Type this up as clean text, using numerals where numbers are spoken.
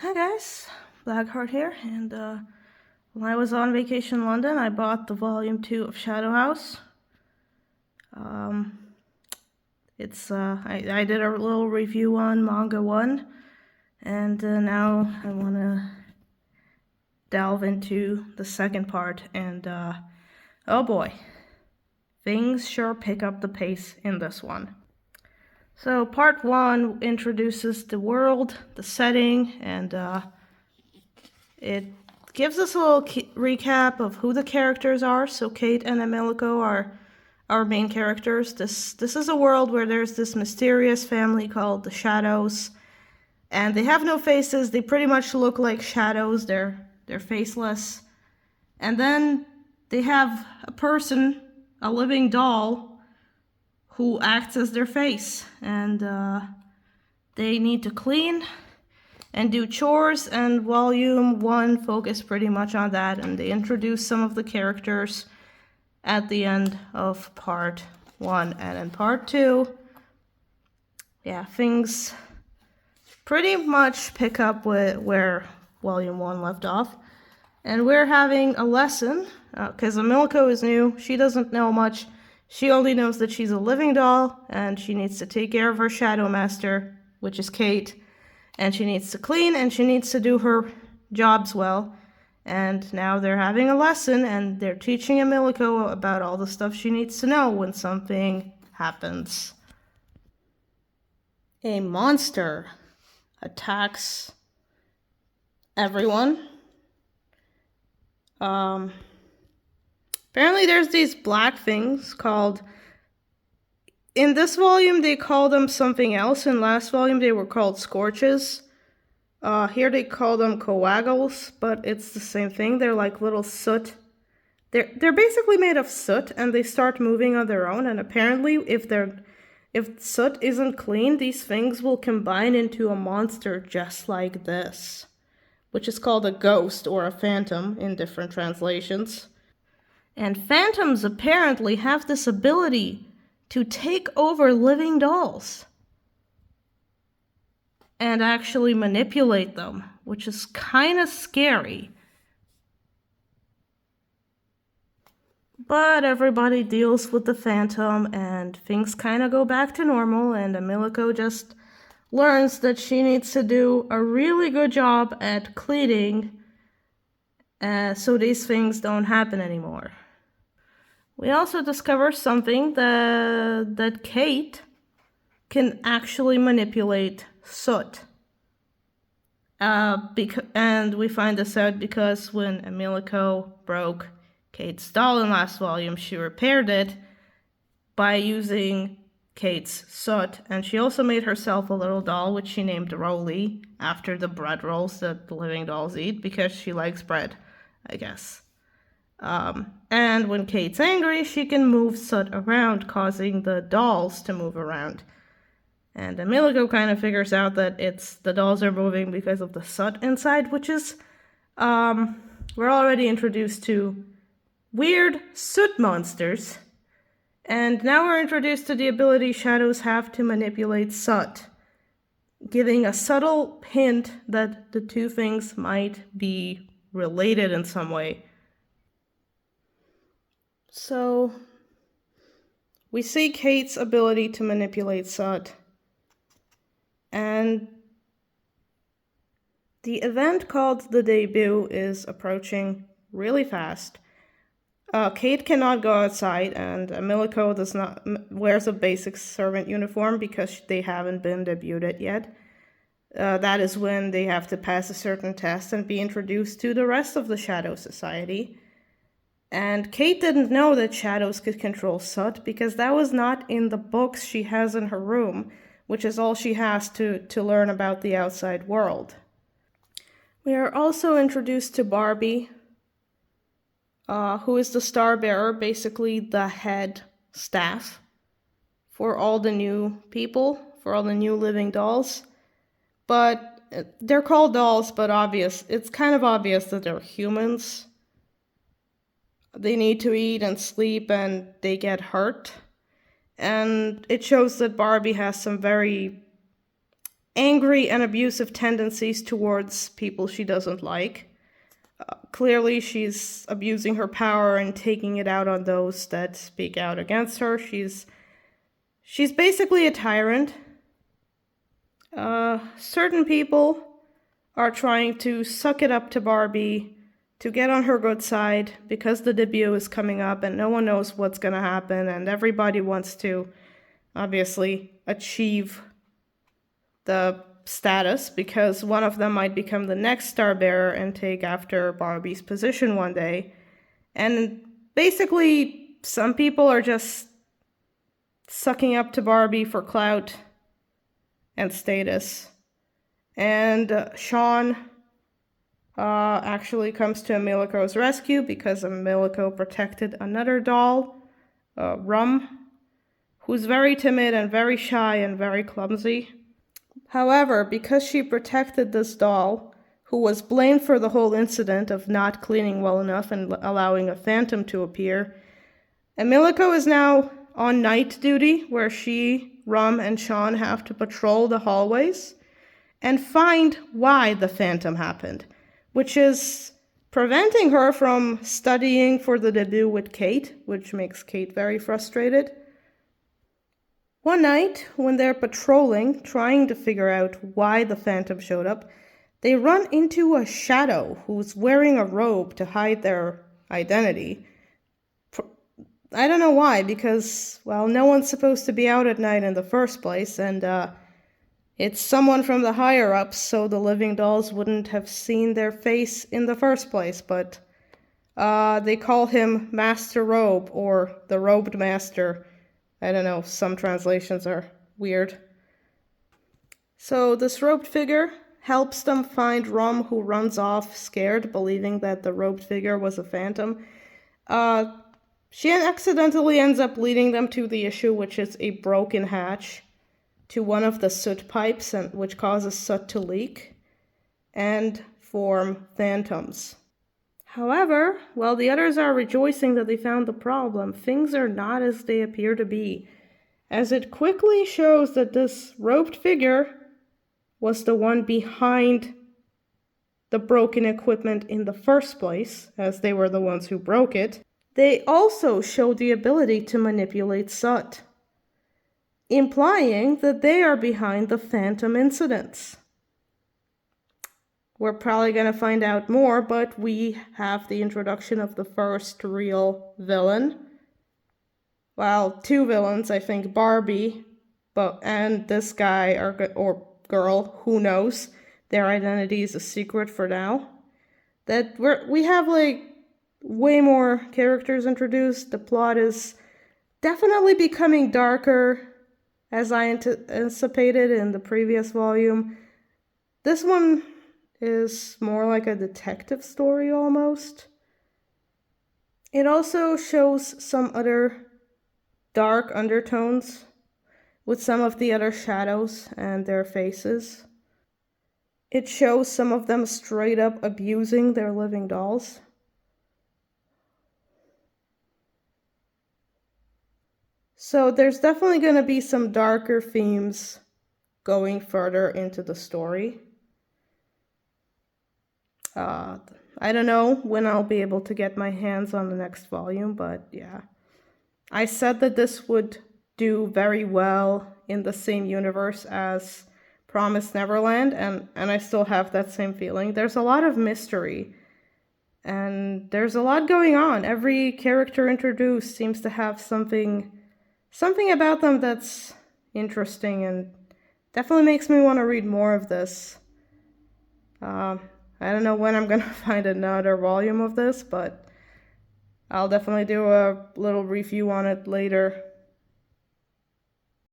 Hi guys, Blackheart here, and when I was on vacation in London, I bought the volume 2 of Shadow House. Um, I did a little review on Manga 1, and now I want to delve into the second part, and oh boy, things sure pick up the pace in this one. So part 1 introduces the world, the setting, and it gives us a little recap of who the characters are. So Kate and Emilico are our main characters. This is a world where there's this mysterious family called the Shadows, and they have no faces. They pretty much look like shadows. They're faceless. And then they have a person, a living doll, who acts as their face, and they need to clean and do chores, and volume 1 focused pretty much on that, and they introduce some of the characters at the end of part 1. And in part 2, yeah, things pretty much pick up with where volume 1 left off. And we're having a lesson, because Emilico is new. She doesn't know much. She only knows that she's a living doll, and she needs to take care of her shadow master, which is Kate. And she needs to clean, and she needs to do her jobs well. And now they're having a lesson, and they're teaching Emilico about all the stuff she needs to know when something happens. A monster attacks everyone. Apparently there's these black things called... In this volume, they call them something else. In last volume, they were called scorches. Here they call them coagles, but it's the same thing. They're like little soot. They're basically made of soot, and they start moving on their own. And apparently, if soot isn't clean, these things will combine into a monster just like this, which is called a ghost or a phantom in different translations. And phantoms apparently have this ability to take over living dolls and actually manipulate them, which is kind of scary. But everybody deals with the phantom, and things kind of go back to normal, and Emilico just learns that she needs to do a really good job at cleaning so these things don't happen anymore. We also discover something that Kate can actually manipulate soot. And we find this out because when Emilico broke Kate's doll in last volume, she repaired it by using Kate's soot, and she also made herself a little doll, which she named Rolly, after the bread rolls that the living dolls eat, because she likes bread, I guess. And when Kate's angry, she can move soot around, causing the dolls to move around. And Emilico kind of figures out that the dolls are moving because of the soot inside, which is, we're already introduced to weird soot monsters. And now we're introduced to the ability shadows have to manipulate soot, giving a subtle hint that the two things might be related in some way. So, we see Kate's ability to manipulate soot. And the event called the debut is approaching really fast. Kate cannot go outside, and Emilico wears a basic servant uniform because they haven't been debuted yet. That is when they have to pass a certain test and be introduced to the rest of the Shadow Society. And Kate didn't know that shadows could control soot because that was not in the books she has in her room, which is all she has to learn about the outside world. We are also introduced to Barbie, who is the star bearer, basically the head staff for all the new people, for all the new living dolls. But they're called dolls, but it's kind of obvious that they're humans. They need to eat and sleep, and they get hurt. And it shows that Barbie has some very angry and abusive tendencies towards people she doesn't like. Clearly, she's abusing her power and taking it out on those that speak out against her. She's basically a tyrant. Certain people are trying to suck it up to Barbie to get on her good side because the debut is coming up and no one knows what's going to happen, and everybody wants to obviously achieve the status because one of them might become the next star bearer and take after Barbie's position one day. And basically, some people are just sucking up to Barbie for clout and status. And Sean actually comes to Emiliko's rescue because Emiliko protected another doll, Rum, who's very timid and very shy and very clumsy. However, because she protected this doll, who was blamed for the whole incident of not cleaning well enough and allowing a phantom to appear, Emiliko is now on night duty, where she, Rum, and Sean have to patrol the hallways and find why the phantom happened, which is preventing her from studying for the debut with Kate, which makes Kate very frustrated. One night, when they're patrolling, trying to figure out why the phantom showed up, they run into a shadow who's wearing a robe to hide their identity. I don't know why, because, well, no one's supposed to be out at night in the first place, and it's someone from the higher-ups, so the living dolls wouldn't have seen their face in the first place, but they call him Master Robe, or the Robed Master. I don't know, some translations are weird. So this robed figure helps them find Rum, who runs off scared, believing that the robed figure was a phantom. She accidentally ends up leading them to the issue, which is a broken hatch to one of the soot pipes, which causes soot to leak and form phantoms. However, while the others are rejoicing that they found the problem, things are not as they appear to be, as it quickly shows that this robed figure was the one behind the broken equipment in the first place, as they were the ones who broke it. They also show the ability to manipulate soot, implying that they are behind the phantom incidents. We're probably going to find out more, but we have the introduction of the first real villain. Well, two villains, I think, Barbie, and this guy or girl, who knows? Their identity is a secret for now. That we have like way more characters introduced. The plot is definitely becoming darker, as I anticipated in the previous volume. This one is more like a detective story almost. It also shows some other dark undertones with some of the other shadows and their faces. It shows some of them straight up abusing their living dolls. So there's definitely going to be some darker themes going further into the story. I don't know when I'll be able to get my hands on the next volume, but yeah. I said that this would do very well in the same universe as Promised Neverland, and I still have that same feeling. There's a lot of mystery, and there's a lot going on. Every character introduced seems to have something about them that's interesting and definitely makes me want to read more of this. I don't know when I'm gonna find another volume of this, but I'll definitely do a little review on it later.